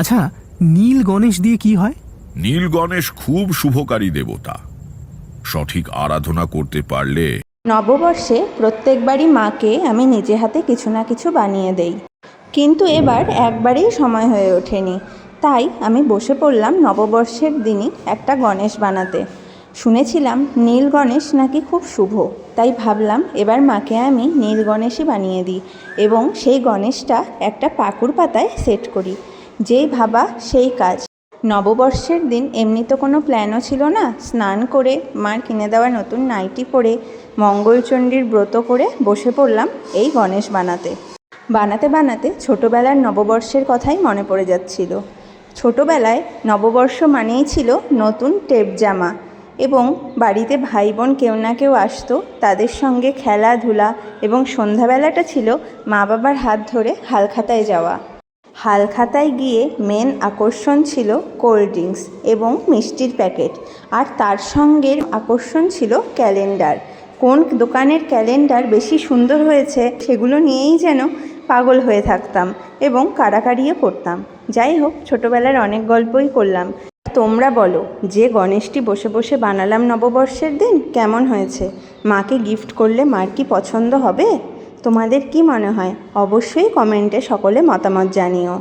আচ্ছা, নীল গণেশ দিয়ে কি হয়? নীল গণেশ খুব শুভকারী দেবতা। সঠিক আরাধনা করতে পারলে নববর্ষে প্রত্যেকবারই মাকে আমি নিজে হাতে কিছু না কিছু বানিয়ে দেই, কিন্তু এবার একবারেই সময় হয়ে ওঠেনি। তাই আমি বসে পড়লাম নববর্ষের দিনই একটা গণেশ বানাতে। শুনেছিলাম নীল গণেশ নাকি খুব শুভ, তাই ভাবলাম এবার মাকে আমি নীল গণেশই বানিয়ে দিই এবং সেই গণেশটা একটা পাকুর পাতায় সেট করি। যেই ভাবা সেই কাজ। নববর্ষের দিন এমনি তো কোনো প্ল্যানও ছিল না। স্নান করে মার কিনে দেওয়া নতুন নাইটি পরে মঙ্গলচণ্ডীর ব্রত করে বসে পড়লাম এই গণেশ বানাতে। বানাতে বানাতে ছোটোবেলার নববর্ষের কথাই মনে পড়ে যাচ্ছিল। ছোটোবেলায় নববর্ষ মানেই ছিল নতুন টেপ জামা এবং বাড়িতে ভাই বোন কেউ না কেউ আসতো, তাদের সঙ্গে খেলাধুলা এবং সন্ধ্যাবেলাটা ছিল মা বাবার হাত ধরে হালখাতায় যাওয়া। হালখাতায় গিয়ে মেন আকর্ষণ ছিল কোল্ড ড্রিঙ্কস এবং মিষ্টির প্যাকেট, আর তার সঙ্গে আকর্ষণ ছিল ক্যালেন্ডার। কোন দোকানের ক্যালেন্ডার বেশি সুন্দর হয়েছে সেগুলো নিয়েই যেন পাগল হয়ে থাকতাম এবং কাড়াকাড়িও করতাম। যাই হোক, ছোটোবেলার অনেক গল্পই করলাম। তোমরা বলো, যে গণেশটি বসে বসে বানালাম নববর্ষের দিন কেমন হয়েছে? মাকে গিফট করলে মার কি পছন্দ হবে? তোমাদের কি মনে হয়? অবশ্যই কমেন্টে সকলে মতামত জানিও।